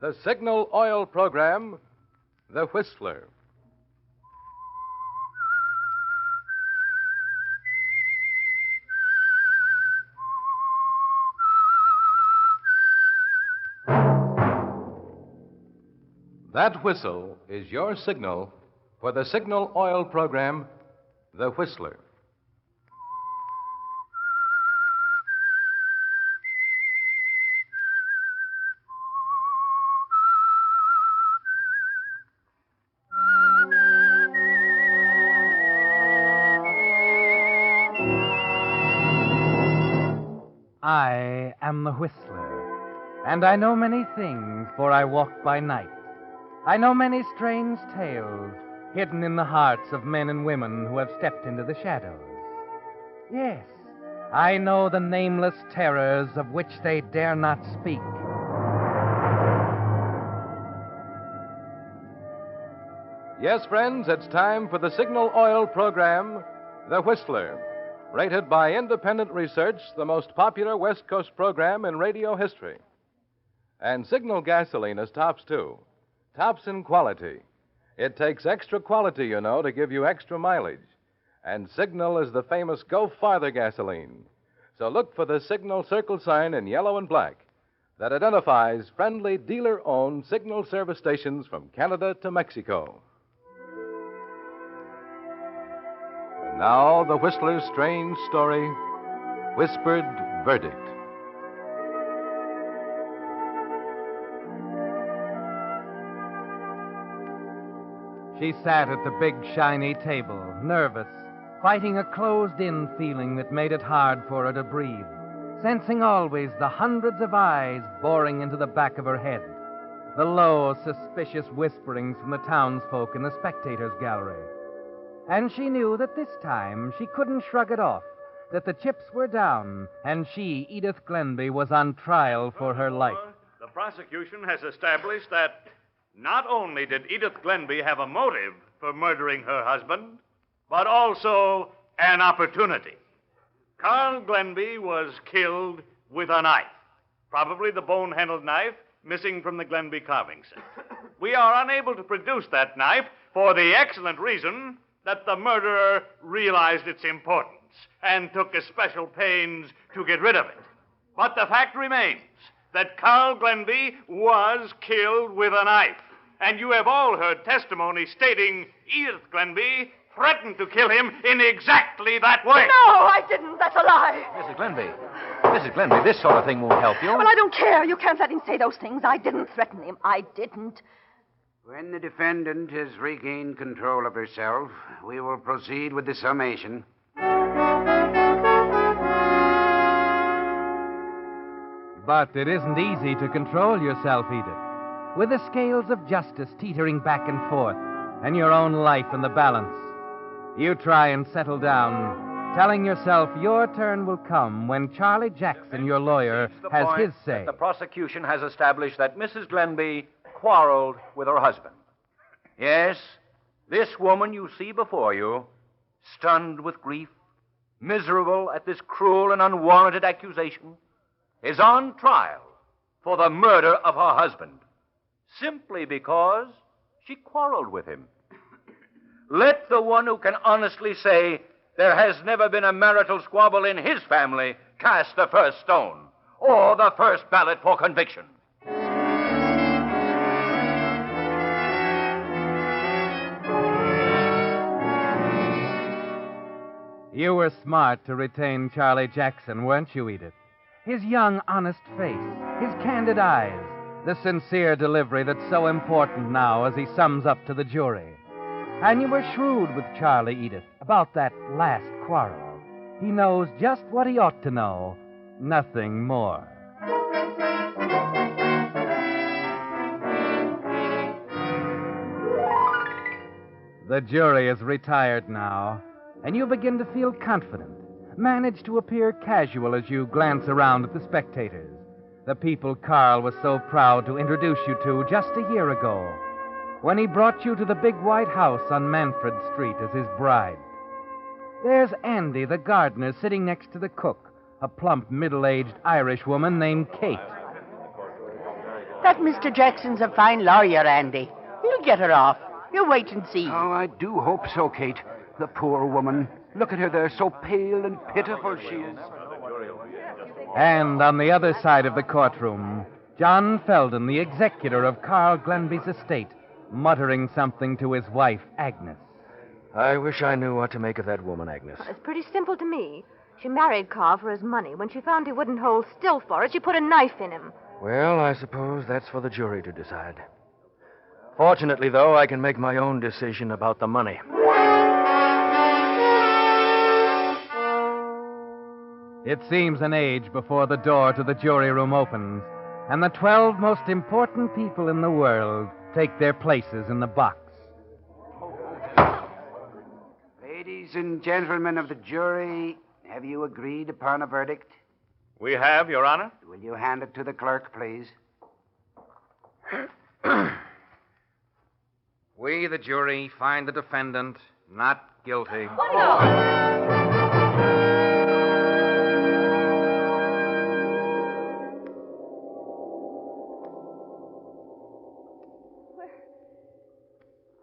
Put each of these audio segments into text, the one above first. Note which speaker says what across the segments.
Speaker 1: The Signal Oil program, The Whistler. That whistle is your signal for the Signal Oil program, The Whistler.
Speaker 2: I am the Whistler, and I know many things, for I walk by night. I know many strange tales hidden in the hearts of men and women who have stepped into the shadows. Yes, I know the nameless terrors of which they dare not speak.
Speaker 1: Yes, friends, it's time for the Signal Oil program, The Whistler. Rated by independent research, the most popular West Coast program in radio history. And Signal gasoline is tops, too. Tops in quality. It takes extra quality, you know, to give you extra mileage. And Signal is the famous Go Farther gasoline. So look for the Signal circle sign in yellow and black that identifies friendly dealer-owned Signal service stations from Canada to Mexico. And now, the Whistler's strange story, Whispered Verdict.
Speaker 2: She sat at the big, shiny table, nervous, fighting a closed-in feeling that made it hard for her to breathe, sensing always the hundreds of eyes boring into the back of her head, the low, suspicious whisperings from the townsfolk in the spectators' gallery. And she knew that this time she couldn't shrug it off, that the chips were down, and she, Edith Glenby, was on trial for her life.
Speaker 3: The prosecution has established that not only did Edith Glenby have a motive for murdering her husband, but also an opportunity. Carl Glenby was killed with a knife, probably the bone-handled knife missing from the Glenby carving set. We are unable to produce that knife for the excellent reason that the murderer realized its importance and took especial pains to get rid of it. But the fact remains that Carl Glenby was killed with a knife. And you have all heard testimony stating Edith Glenby threatened to kill him in exactly that way.
Speaker 4: No, I didn't. That's a lie.
Speaker 5: Mrs. Glenby, this sort of thing won't help you.
Speaker 4: Well, I don't care. You can't let him say those things. I didn't threaten him. I didn't.
Speaker 6: When the defendant has regained control of herself, we will proceed with the summation.
Speaker 2: But it isn't easy to control yourself, Edith. With the scales of justice teetering back and forth, and your own life in the balance, you try and settle down, telling yourself your turn will come when Charlie Jackson, your lawyer, has his say.
Speaker 5: The prosecution has established that Mrs. Glenby quarreled with her husband. Yes, this woman you see before you, stunned with grief, miserable at this cruel and unwarranted accusation, is on trial for the murder of her husband, simply because she quarreled with him. Let the one who can honestly say there has never been a marital squabble in his family cast the first stone, or the first ballot for conviction.
Speaker 2: You were smart to retain Charlie Jackson, weren't you, Edith? His young, honest face, his candid eyes, the sincere delivery that's so important now as he sums up to the jury. And you were shrewd with Charlie, Edith, about that last quarrel. He knows just what he ought to know, nothing more. The jury is retired now, and you begin to feel confident. Manage to appear casual as you glance around at the spectators, the people Carl was so proud to introduce you to just a year ago, when he brought you to the big white house on Manfred Street as his bride. There's Andy, the gardener, sitting next to the cook, a plump, middle-aged Irish woman named Kate.
Speaker 7: That Mr. Jackson's a fine lawyer, Andy. He'll get her off. You wait and see.
Speaker 6: Oh, I do hope so, Kate. The poor woman. Look at her there, so pale and pitiful she is.
Speaker 2: And on the other side of the courtroom, John Felden, the executor of Carl Glenby's estate, muttering something to his wife, Agnes.
Speaker 8: I wish I knew what to make of that woman, Agnes.
Speaker 9: It's pretty simple to me. She married Carl for his money. When she found he wouldn't hold still for it, she put a knife in him.
Speaker 8: Well, I suppose that's for the jury to decide. Fortunately, though, I can make my own decision about the money.
Speaker 2: It seems an age before the door to the jury room opens, and the 12 most important people in the world take their places in the box.
Speaker 6: Ladies and gentlemen of the jury, have you agreed upon a verdict?
Speaker 3: We have, Your Honor.
Speaker 6: Will you hand it to the clerk, please?
Speaker 5: We, the jury, find the defendant not guilty.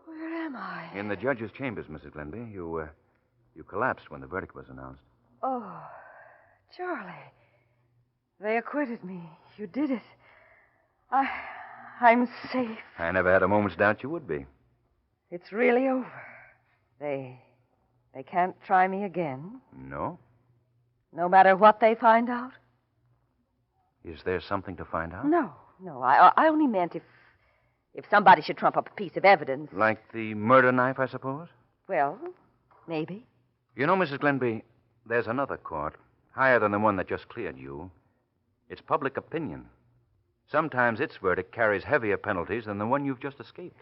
Speaker 4: Where am I?
Speaker 5: In the judge's chambers, Mrs. Glenby. You collapsed when the verdict was announced.
Speaker 4: Oh, Charlie. They acquitted me. You did it. I'm safe.
Speaker 5: I never had a moment's doubt you would be.
Speaker 4: It's really over. They can't try me again.
Speaker 5: No?
Speaker 4: No matter what they find out?
Speaker 5: Is there something to find out?
Speaker 4: No. I only meant if somebody should trump up a piece of evidence.
Speaker 5: Like the murder knife, I suppose?
Speaker 4: Well, maybe.
Speaker 5: You know, Mrs. Glenby, there's another court, higher than the one that just cleared you. It's public opinion. Sometimes its verdict carries heavier penalties than the one you've just escaped.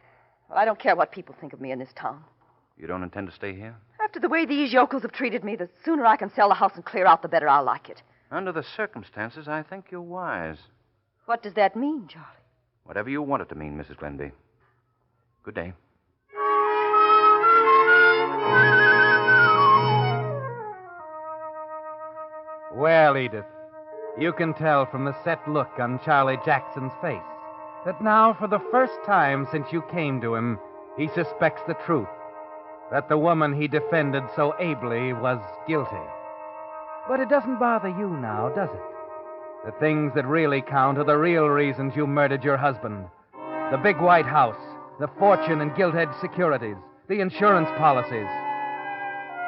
Speaker 4: Well, I don't care what people think of me in this town.
Speaker 5: You don't intend to stay here?
Speaker 4: After the way these yokels have treated me, the sooner I can sell the house and clear out, the better I'll like it.
Speaker 5: Under the circumstances, I think you're wise.
Speaker 4: What does that mean, Charlie?
Speaker 5: Whatever you want it to mean, Mrs. Glenby. Good day.
Speaker 2: Well, Edith, you can tell from the set look on Charlie Jackson's face that now, for the first time since you came to him, he suspects the truth, that the woman he defended so ably was guilty. But it doesn't bother you now, does it? The things that really count are the real reasons you murdered your husband. The big white house, the fortune and gilt-edged securities, the insurance policies.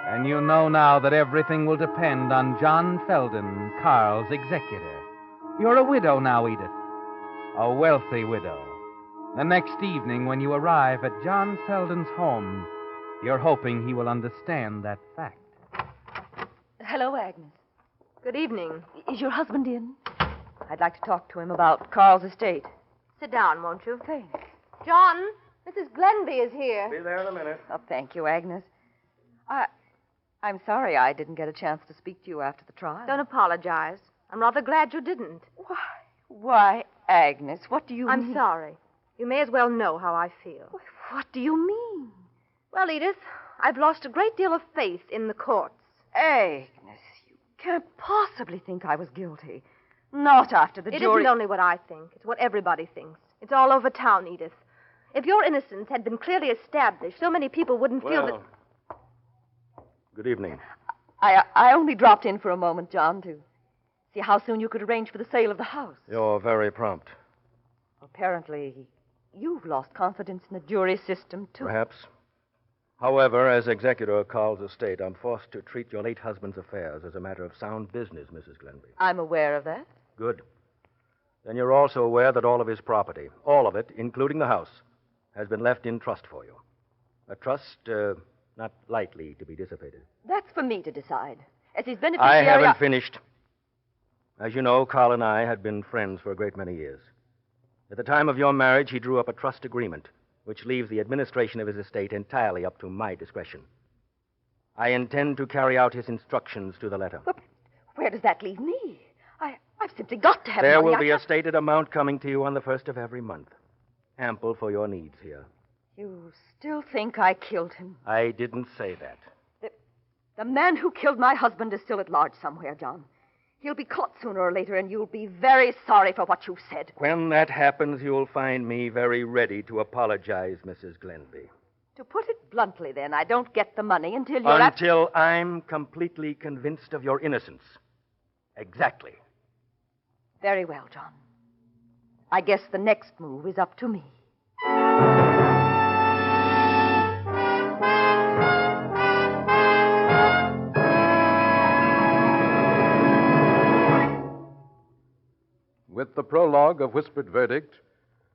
Speaker 2: And you know now that everything will depend on John Felden, Carl's executor. You're a widow now, Edith. A wealthy widow. The next evening when you arrive at John Felden's home, you're hoping he will understand that fact.
Speaker 4: Hello, Agnes.
Speaker 9: Good evening.
Speaker 4: Is your husband in? I'd like to talk to him about Carl's estate.
Speaker 9: Sit down, won't you?
Speaker 4: Thanks.
Speaker 9: John, Mrs. Glenby is here.
Speaker 8: Be there in a minute.
Speaker 4: Oh, thank you, Agnes. I'm sorry I didn't get a chance to speak to you after the trial.
Speaker 9: Don't apologize. I'm rather glad you didn't.
Speaker 4: Why, Agnes, what do you mean?
Speaker 9: I'm sorry. You may as well know how I feel.
Speaker 4: What do you mean?
Speaker 9: Well, Edith, I've lost a great deal of faith in the courts.
Speaker 4: Agnes, you can't possibly think I was guilty. Not after the
Speaker 9: It
Speaker 4: jury...
Speaker 9: isn't only what I think. It's what everybody thinks. It's all over town, Edith. If your innocence had been clearly established, so many people wouldn't feel that...
Speaker 8: Good evening.
Speaker 4: I only dropped in for a moment, John, to see how soon you could arrange for the sale of the house.
Speaker 8: You're very prompt.
Speaker 4: Apparently, you've lost confidence in the jury system, too.
Speaker 8: Perhaps. However, as executor of Carl's estate, I'm forced to treat your late husband's affairs as a matter of sound business, Mrs. Glenby.
Speaker 4: I'm aware of that.
Speaker 8: Good. Then you're also aware that all of his property, all of it, including the house, has been left in trust for you. A trust not lightly to be dissipated.
Speaker 4: That's for me to decide. As his
Speaker 8: I
Speaker 4: beneficiary...
Speaker 8: haven't finished. As you know, Carl and I had been friends for a great many years. At the time of your marriage, he drew up a trust agreement, which leaves the administration of his estate entirely up to my discretion. I intend to carry out his instructions to the letter.
Speaker 4: But where does that leave me? I've simply got to have
Speaker 8: There
Speaker 4: money.
Speaker 8: will be a stated amount coming to you on the first of every month. Ample for your needs here.
Speaker 4: You still think I killed him?
Speaker 8: I didn't say that.
Speaker 4: The man who killed my husband is still at large somewhere, John. He'll be caught sooner or later, and you'll be very sorry for what you've said.
Speaker 8: When that happens, you'll find me very ready to apologize, Mrs. Glenby.
Speaker 4: To put it bluntly, then, I don't get the money until you're...
Speaker 8: Until I'm completely convinced of your innocence. Exactly.
Speaker 4: Very well, John. I guess the next move is up to me.
Speaker 1: With the prologue of Whispered Verdict,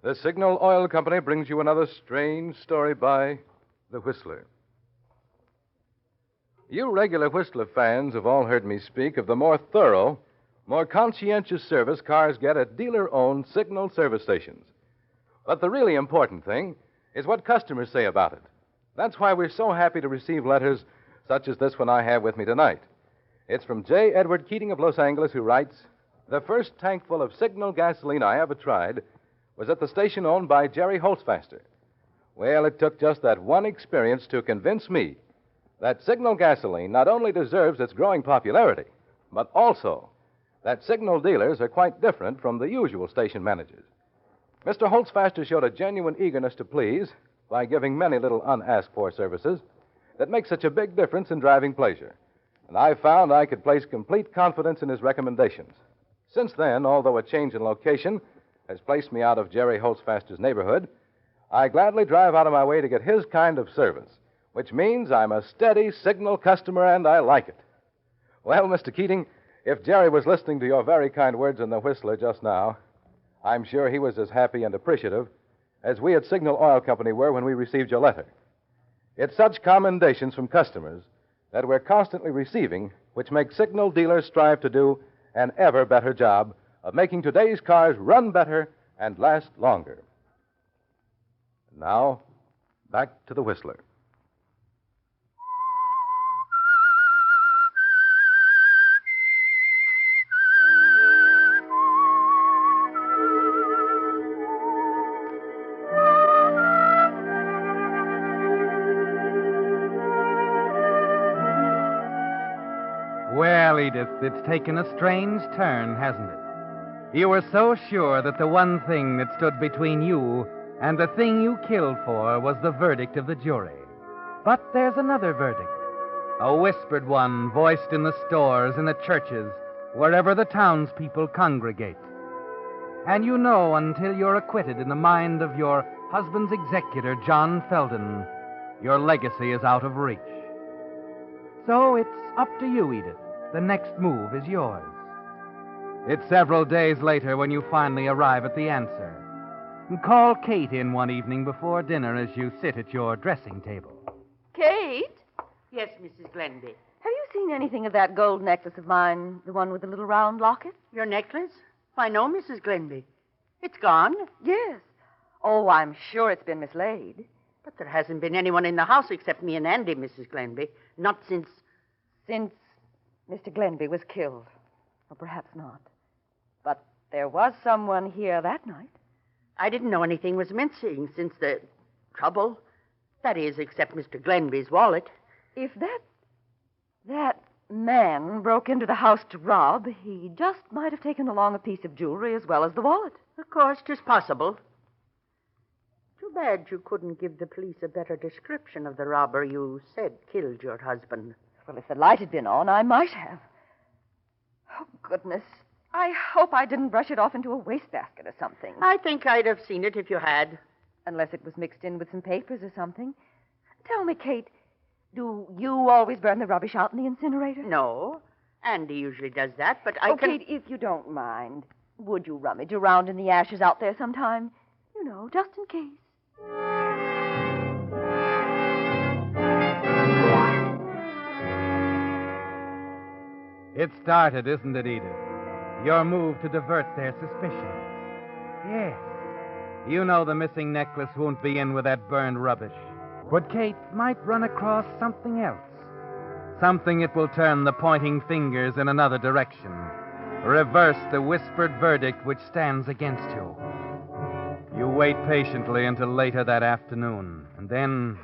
Speaker 1: the Signal Oil Company brings you another strange story by The Whistler. You regular Whistler fans have all heard me speak of the more thorough, more conscientious service cars get at dealer-owned Signal service stations. But the really important thing is what customers say about it. That's why we're so happy to receive letters such as this one I have with me tonight. It's from J. Edward Keating of Los Angeles, who writes, "The first tankful of Signal gasoline I ever tried was at the station owned by Jerry Holtzfaster. Well, it took just that one experience to convince me that Signal gasoline not only deserves its growing popularity, but also that Signal dealers are quite different from the usual station managers. Mr. Holtzfaster showed a genuine eagerness to please by giving many little unasked-for services that make such a big difference in driving pleasure. And I found I could place complete confidence in his recommendations. Since then, although a change in location has placed me out of Jerry Holtzfaster's neighborhood, I gladly drive out of my way to get his kind of service, which means I'm a steady Signal customer and I like it." Well, Mr. Keating, if Jerry was listening to your very kind words in The Whistler just now, I'm sure he was as happy and appreciative as we at Signal Oil Company were when we received your letter. It's such commendations from customers that we're constantly receiving, which makes Signal dealers strive to do an ever better job of making today's cars run better and last longer. Now, back to The Whistler.
Speaker 2: Well, Edith, it's taken a strange turn, hasn't it? You were so sure that the one thing that stood between you and the thing you killed for was the verdict of the jury. But there's another verdict. A whispered one voiced in the stores, in the churches, wherever the townspeople congregate. And you know until you're acquitted in the mind of your husband's executor, John Felden, your legacy is out of reach. So it's up to you, Edith. The next move is yours. It's several days later when you finally arrive at the answer. Call Kate in one evening before dinner as you sit at your dressing table.
Speaker 4: Kate?
Speaker 7: Yes, Mrs. Glenby.
Speaker 4: Have you seen anything of that gold necklace of mine, the one with the little round locket?
Speaker 7: Your necklace? Why, no, Mrs. Glenby. It's gone.
Speaker 4: Yes. Oh, I'm sure it's been mislaid.
Speaker 7: But there hasn't been anyone in the house except me and Andy, Mrs. Glenby. Not since...
Speaker 4: Since Mr. Glenby was killed. Or perhaps not. But there was someone here that night.
Speaker 7: I didn't know anything was missing since the trouble. That is, except Mr. Glenby's wallet.
Speaker 4: If that man broke into the house to rob, he just might have taken along a piece of jewelry as well as the wallet.
Speaker 7: Of course, 'tis possible. Too bad you couldn't give the police a better description of the robber you said killed your husband.
Speaker 4: Well, if the light had been on, I might have. Oh, goodness. I hope I didn't brush it off into a wastebasket or something.
Speaker 7: I think I'd have seen it if you had.
Speaker 4: Unless it was mixed in with some papers or something. Tell me, Kate, do you always burn the rubbish out in the incinerator?
Speaker 7: No. Andy usually does that, but I can...
Speaker 4: Kate, if you don't mind, would you rummage around in the ashes out there sometime? You know, just in case.
Speaker 2: It started, isn't it, Edith? Your move to divert their suspicions. Yes. You know the missing necklace won't be in with that burned rubbish. But Kate might run across something else. Something that will turn the pointing fingers in another direction. Reverse the whispered verdict which stands against you. You wait patiently until later that afternoon, and then...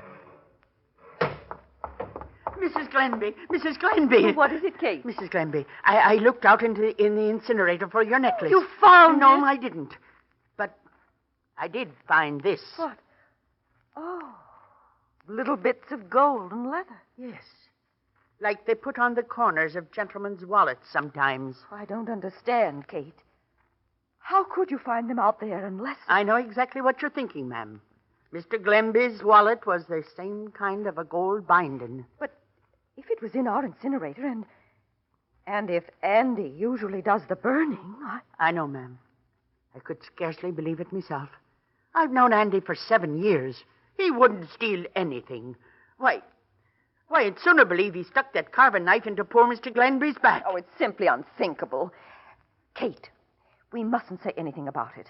Speaker 7: Mrs. Glenby. Mrs. Glenby.
Speaker 4: What is it, Kate?
Speaker 7: Mrs. Glenby, I looked out in the incinerator for your necklace.
Speaker 4: You found
Speaker 7: No,
Speaker 4: it?
Speaker 7: I didn't. But I did find this.
Speaker 4: What? Oh, little bits of gold and leather.
Speaker 7: Yes. Like they put on the corners of gentlemen's wallets sometimes.
Speaker 4: I don't understand, Kate. How could you find them out there unless...
Speaker 7: I know exactly what you're thinking, ma'am. Mr. Glenby's wallet was the same kind of a gold binding.
Speaker 4: But if it was in our incinerator and if Andy usually does the burning,
Speaker 7: I know, ma'am. I could scarcely believe it myself. I've known Andy for 7 years. He wouldn't steal anything. Why, I'd sooner believe he stuck that carving knife into poor Mr. Glenby's back.
Speaker 4: Oh, it's simply unthinkable. Kate, we mustn't say anything about it.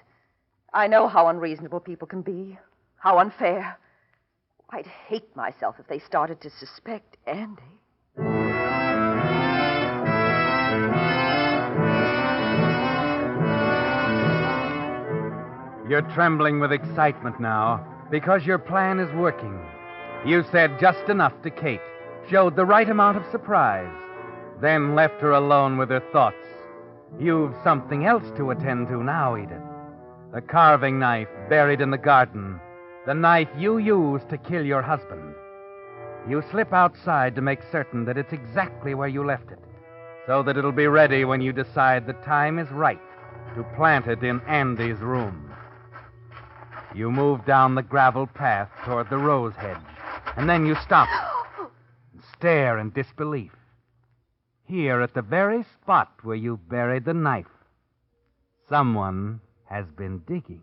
Speaker 4: I know how unreasonable people can be, how unfair. I'd hate myself if they started to suspect Andy.
Speaker 2: You're trembling with excitement now because your plan is working. You said just enough to Kate, showed the right amount of surprise, then left her alone with her thoughts. You've something else to attend to now, Edith. The carving knife buried in the garden. The knife you used to kill your husband. You slip outside to make certain that it's exactly where you left it, so that it'll be ready when you decide the time is right to plant it in Andy's room. You move down the gravel path toward the rose hedge, and then you stop and stare in disbelief. Here, at the very spot where you buried the knife, someone has been digging.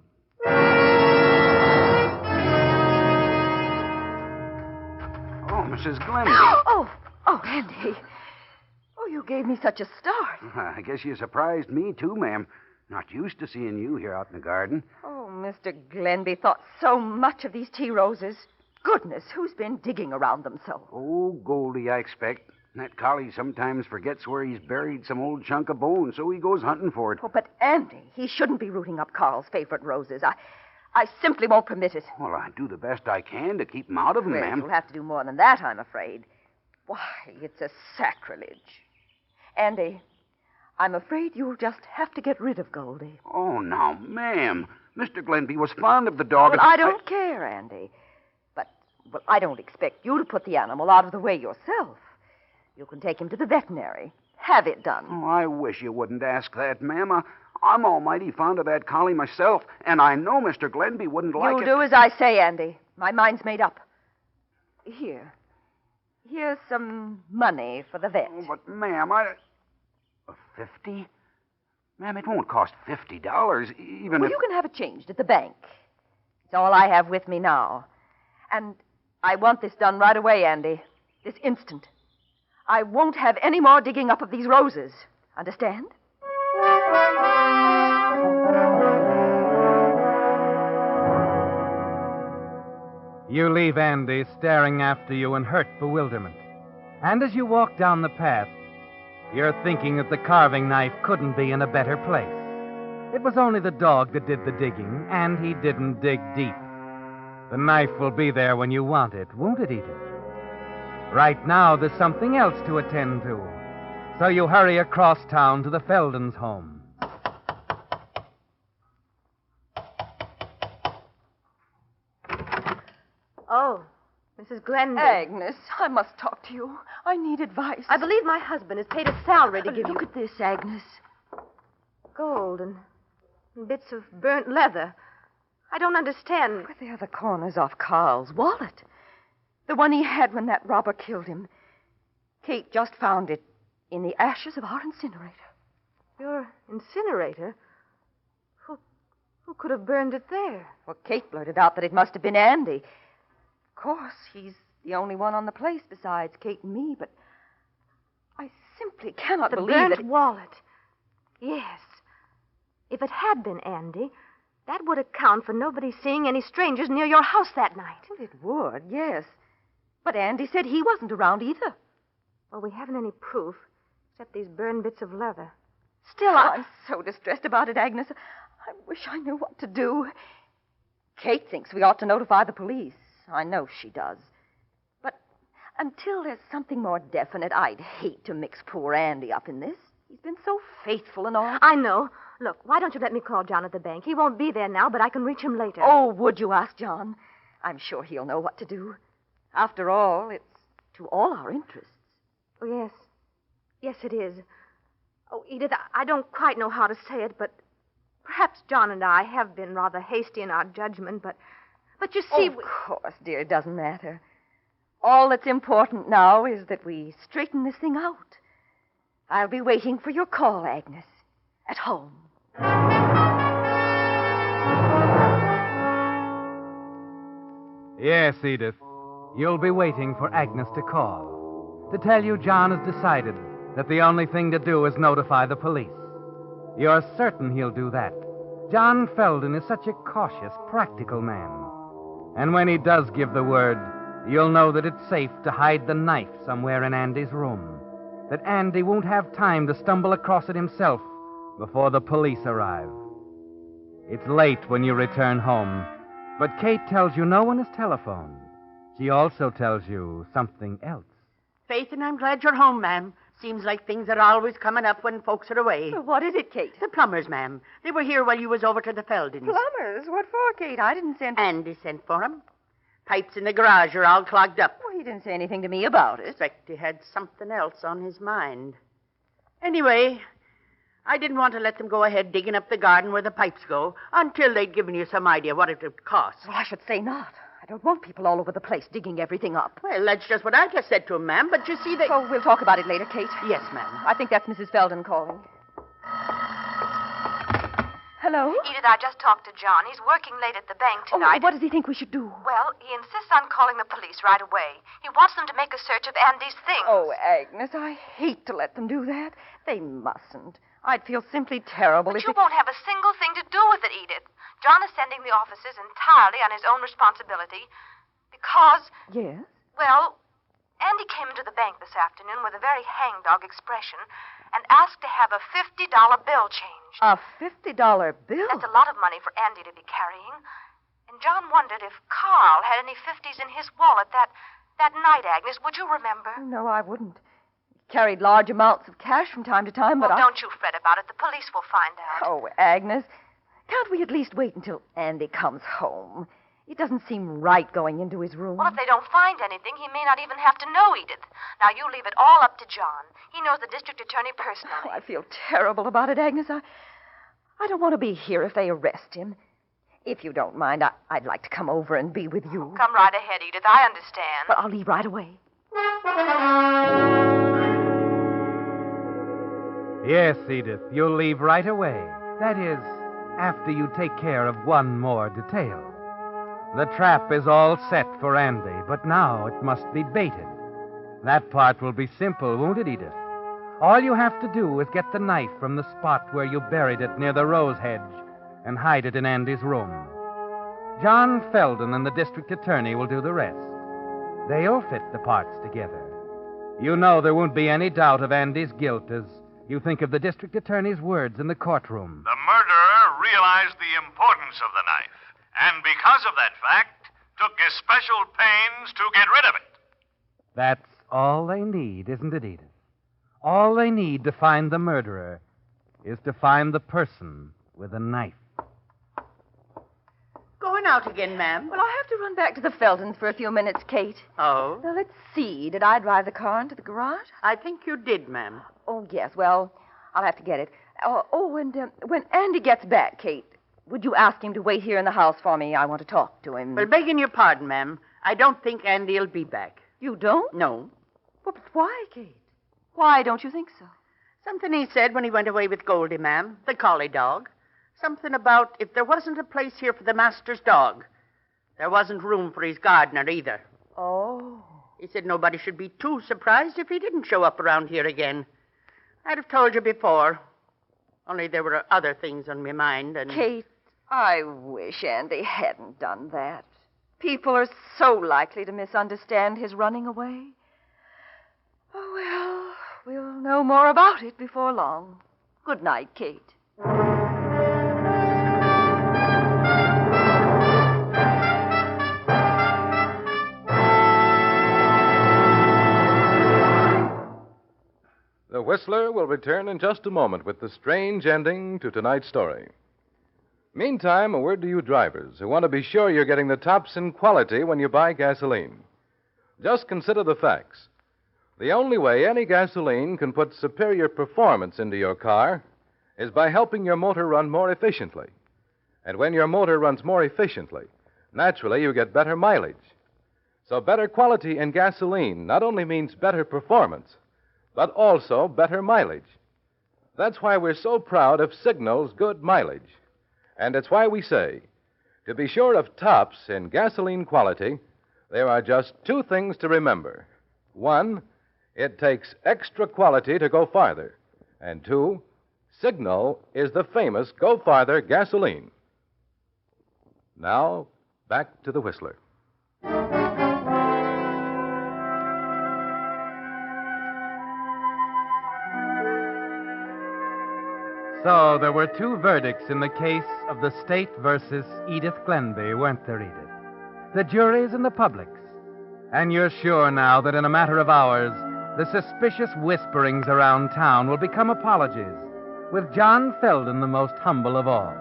Speaker 6: Oh, Mrs. Glenby.
Speaker 4: Oh, Andy. Oh, you gave me such a start.
Speaker 6: I guess you surprised me, too, ma'am. Not used to seeing you here out in the garden.
Speaker 4: Oh, Mr. Glenby thought so much of these tea roses. Goodness, who's been digging around them so?
Speaker 6: Oh, Goldie, I expect. That collie sometimes forgets where he's buried some old chunk of bone, so he goes hunting for it.
Speaker 4: Oh, but Andy, he shouldn't be rooting up Carl's favorite roses. I simply won't permit it.
Speaker 6: Well, I do the best I can to keep him out of them,
Speaker 4: Well,
Speaker 6: ma'am.
Speaker 4: you'll have to do more than that, I'm afraid. Why, it's a sacrilege. Andy, I'm afraid you'll just have to get rid of Goldie.
Speaker 6: Oh, now, ma'am. Mr. Glenby was fond of the dog.
Speaker 4: Well, I don't care, Andy. But, well, I don't expect you to put the animal out of the way yourself. You can take him to the veterinary. Have it done.
Speaker 6: Oh, I wish you wouldn't ask that, ma'am. I'm almighty fond of that collie myself, and I know Mr. Glenby wouldn't like it.
Speaker 4: You'll do as I say, Andy. My mind's made up. Here's some money for the vet.
Speaker 6: Oh, but, ma'am, 50? Ma'am, it won't cost $50, even
Speaker 4: Well,
Speaker 6: if...
Speaker 4: you can have it changed at the bank. It's all I have with me now. And I want this done right away, Andy. This instant. I won't have any more digging up of these roses. Understand?
Speaker 2: You leave Andy staring after you in hurt bewilderment. And as you walk down the path, you're thinking that the carving knife couldn't be in a better place. It was only the dog that did the digging, and he didn't dig deep. The knife will be there when you want it, won't it, Edith? Right now, there's something else to attend to. So you hurry across town to the Feldons' home.
Speaker 9: Oh, Mrs. Glenby.
Speaker 4: Agnes, I must talk to you. I need advice.
Speaker 9: I believe my husband has paid a salary to give you
Speaker 4: Look at this, Agnes.
Speaker 9: gold and bits of burnt leather. I don't understand.
Speaker 4: But they're the corners off Carl's wallet. The one he had when that robber killed him. Kate just found it in the ashes of our incinerator.
Speaker 9: Your incinerator? Who could have burned it there?
Speaker 4: Well, Kate blurted out that it must have been Andy. Of course, he's the only one on the place besides Kate and me, but I simply cannot
Speaker 9: The
Speaker 4: believe
Speaker 9: burnt
Speaker 4: that...
Speaker 9: wallet. Yes. If it had been Andy, that would account for nobody seeing any strangers near your house that night.
Speaker 4: Well, it would, yes. But Andy said he wasn't around either.
Speaker 9: Well, we haven't any proof, except these burned bits of leather.
Speaker 4: Still, I'm so distressed about it, Agnes. I wish I knew what to do. Kate thinks we ought to notify the police. I know she does. But Until there's something more definite, I'd hate to mix poor Andy up in this. He's been so faithful and all.
Speaker 9: I know. Look, why don't you let me call John at the bank? He won't be there now, but I can reach him later.
Speaker 4: Oh, would you ask John? I'm sure he'll know what to do. After all, it's to all our interests.
Speaker 9: Oh, yes. Yes, it is. Oh, Edith, I don't quite know how to say it, but perhaps John and I have been rather hasty in our judgment, but you see...
Speaker 4: Of course, dear, it doesn't matter. All that's important now is that we straighten this thing out. I'll be waiting for your call, Agnes, at home.
Speaker 2: Yes, Edith. You'll be waiting for Agnes to call, to tell you John has decided that the only thing to do is notify the police. You're certain he'll do that. John Felden is such a cautious, practical man. And when he does give the word, you'll know that it's safe to hide the knife somewhere in Andy's room, that Andy won't have time to stumble across it himself before the police arrive. It's late when you return home, but Kate tells you no one has telephoned. She also tells you something else.
Speaker 7: Faith, and I'm glad you're home, ma'am. Seems like things are always coming up when folks are away.
Speaker 4: Well, what is it, Kate?
Speaker 7: The plumbers, ma'am. They were here while you was over to the Feldens.
Speaker 4: Plumbers? What for, Kate? I didn't send...
Speaker 7: Andy sent for 'em. Pipes in the garage are all clogged up.
Speaker 4: Well, he didn't say anything to me about it.
Speaker 7: Expect he had something else on his mind. Anyway, I didn't want to let them go ahead digging up the garden where the pipes go until they'd given you some idea what it would cost.
Speaker 4: Well, I should say not. I don't want people all over the place digging everything up.
Speaker 7: Well, that's just what I just said to him, ma'am, but you see, they...
Speaker 4: Oh, we'll talk about it later, Kate.
Speaker 7: Yes, ma'am.
Speaker 4: I think that's Mrs. Felden calling. Hello?
Speaker 9: Edith, I just talked to John. He's working late at the bank tonight.
Speaker 4: Oh, what does he think we should do?
Speaker 9: Well, he insists on calling the police right away. He wants them to make a search of Andy's things.
Speaker 4: Oh, Agnes, I hate to let them do that. They mustn't. I'd feel simply terrible
Speaker 9: But
Speaker 4: if
Speaker 9: you won't have a single thing to do with it, Edith. John is sending the officers entirely on his own responsibility because...
Speaker 4: Yes?
Speaker 9: Well, Andy came into the bank this afternoon with a very hangdog expression and asked to have a $50 bill changed.
Speaker 4: A $50 bill?
Speaker 9: That's a lot of money for Andy to be carrying. And John wondered if Carl had any 50s in his wallet that night, Agnes. Would you remember?
Speaker 4: No, I wouldn't. He carried large amounts of cash from time to time, but
Speaker 9: don't you fret about it. The police will find out.
Speaker 4: Oh, Agnes, can't we at least wait until Andy comes home? It doesn't seem right going into his room.
Speaker 9: Well, if they don't find anything, he may not even have to know, Edith. Now, you leave it all up to John. He knows the district attorney personally.
Speaker 4: Oh, I feel terrible about it, Agnes. I don't want to be here if they arrest him. If you don't mind, I'd like to come over and be with you.
Speaker 9: Come right ahead, Edith. I understand.
Speaker 4: But I'll leave right away.
Speaker 2: Yes, Edith, you'll leave right away. That is, after you take care of one more detail. The trap is all set for Andy, but now it must be baited. That part will be simple, won't it, Edith? All you have to do is get the knife from the spot where you buried it near the rose hedge and hide it in Andy's room. John Felden and the district attorney will do the rest. They'll fit the parts together. You know there won't be any doubt of Andy's guilt as you think of the district attorney's words in the courtroom.
Speaker 3: The murderer realized the importance of the knife, and because of that fact, took especial pains to get rid of it.
Speaker 2: That's all they need, isn't it, Edith? All they need to find the murderer is to find the person with a knife.
Speaker 7: Going out again, ma'am.
Speaker 4: Well, I have to run back to the Feldens for a few minutes, Kate.
Speaker 7: Oh?
Speaker 4: Now, let's see. Did I drive the car into the garage?
Speaker 7: I think you did, ma'am.
Speaker 4: Oh, yes. Well, I'll have to get it. And when Andy gets back, Kate, would you ask him to wait here in the house for me? I want to talk to him.
Speaker 7: Well, begging your pardon, ma'am, I don't think Andy'll be back.
Speaker 4: You don't?
Speaker 7: No.
Speaker 4: Well, but why, Kate? Why don't you think so?
Speaker 7: Something he said when he went away with Goldie, ma'am, the collie dog. Something about if there wasn't a place here for the master's dog, there wasn't room for his gardener either.
Speaker 4: Oh.
Speaker 7: He said nobody should be too surprised if he didn't show up around here again. I'd have told you before, only there were other things on my mind, and...
Speaker 4: Kate, I wish Andy hadn't done that. People are so likely to misunderstand his running away. Oh, well, we'll know more about it before long. Good night, Kate.
Speaker 1: Whistler will return in just a moment with the strange ending to tonight's story. Meantime, a word to you drivers who want to be sure you're getting the tops in quality when you buy gasoline. Just consider the facts. The only way any gasoline can put superior performance into your car is by helping your motor run more efficiently. And when your motor runs more efficiently, naturally you get better mileage. So better quality in gasoline not only means better performance, but also better mileage. That's why we're so proud of Signal's good mileage. And it's why we say, to be sure of tops in gasoline quality, there are just two things to remember. One, it takes extra quality to go farther. And two, Signal is the famous Go Farther gasoline. Now, back to the Whistler.
Speaker 2: So there were two verdicts in the case of the state versus Edith Glenby, weren't there, Edith? The jury's and the public's. And you're sure now that in a matter of hours, the suspicious whisperings around town will become apologies, with John Felden the most humble of all.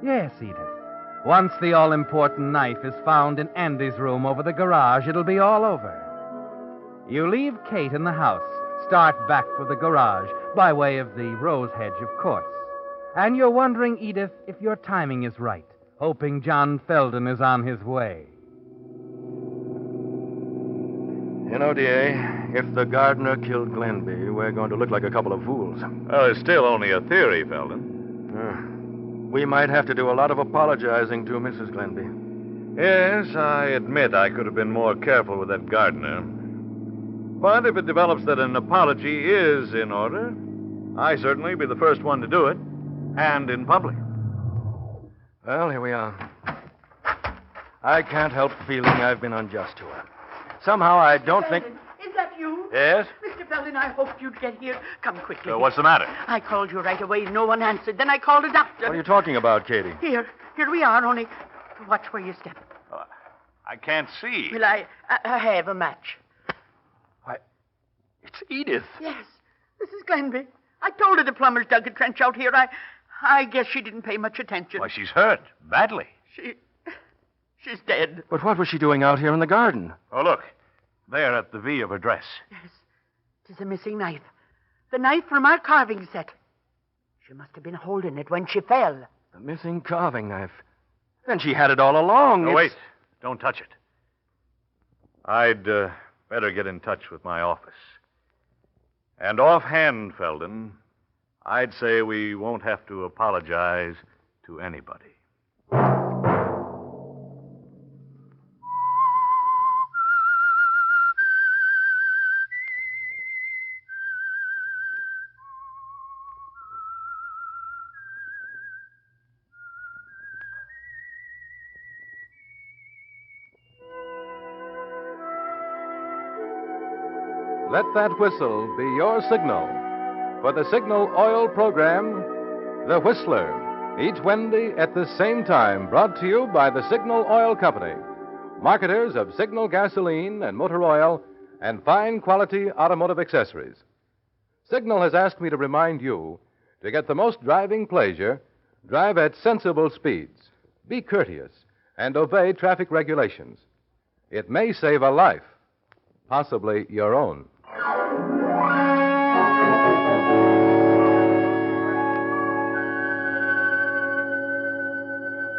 Speaker 2: Yes, Edith. Once the all-important knife is found in Andy's room over the garage, it'll be all over. You leave Kate in the house, start back for the garage, by way of the rose hedge, of course. And you're wondering, Edith, if your timing is right, hoping John Felden is on his way.
Speaker 8: You know, D.A., if the gardener killed Glenby, we're going to look like a couple of fools.
Speaker 3: Well, it's still only a theory, Felden.
Speaker 8: We might have to do a lot of apologizing to Mrs. Glenby.
Speaker 3: Yes, I admit I could have been more careful with that gardener. But if it develops that an apology is in order, I certainly be the first one to do it, and in public.
Speaker 8: Well, here we are. I can't help feeling I've been unjust to her. Somehow I don't think...
Speaker 7: Is that you?
Speaker 3: Yes?
Speaker 7: Mr. Felden, I hoped you'd get here. Come quickly.
Speaker 3: What's the matter?
Speaker 7: I called you right away. No one answered. Then I called a doctor.
Speaker 8: What are you talking about, Katie?
Speaker 7: Here we are, only watch where you step.
Speaker 3: I can't see.
Speaker 7: Well, I have a match.
Speaker 8: Why, it's Edith.
Speaker 7: Yes, Mrs. Glenby. I told her the plumbers dug a trench out here. I guess she didn't pay much attention.
Speaker 3: Why, she's hurt. Badly.
Speaker 7: She's dead.
Speaker 8: But what was she doing out here in the garden?
Speaker 3: Oh, look. There at the V of her dress.
Speaker 7: Yes, it is a missing knife. The knife from our carving set. She must have been holding it when she fell.
Speaker 8: The missing carving knife. Then she had it all along.
Speaker 3: Oh, wait. Don't touch it. I'd better get in touch with my office. And offhand, Felden, I'd say we won't have to apologize to anybody.
Speaker 1: Let that whistle be your signal for the Signal Oil program, The Whistler, each Wednesday at the same time, brought to you by the Signal Oil Company, marketers of Signal gasoline and motor oil and fine quality automotive accessories. Signal has asked me to remind you to get the most driving pleasure, drive at sensible speeds, be courteous, and obey traffic regulations. It may save a life, possibly your own.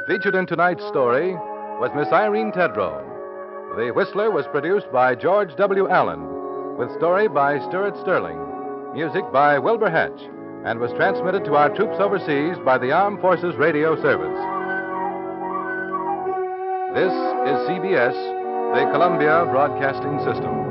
Speaker 1: Featured in tonight's story was Miss Irene Tedrow. The Whistler was produced by George W. Allen, with story by Stuart Sterling, music by Wilbur Hatch, and was transmitted to our troops overseas by the Armed Forces Radio Service. This is CBS, the Columbia Broadcasting System.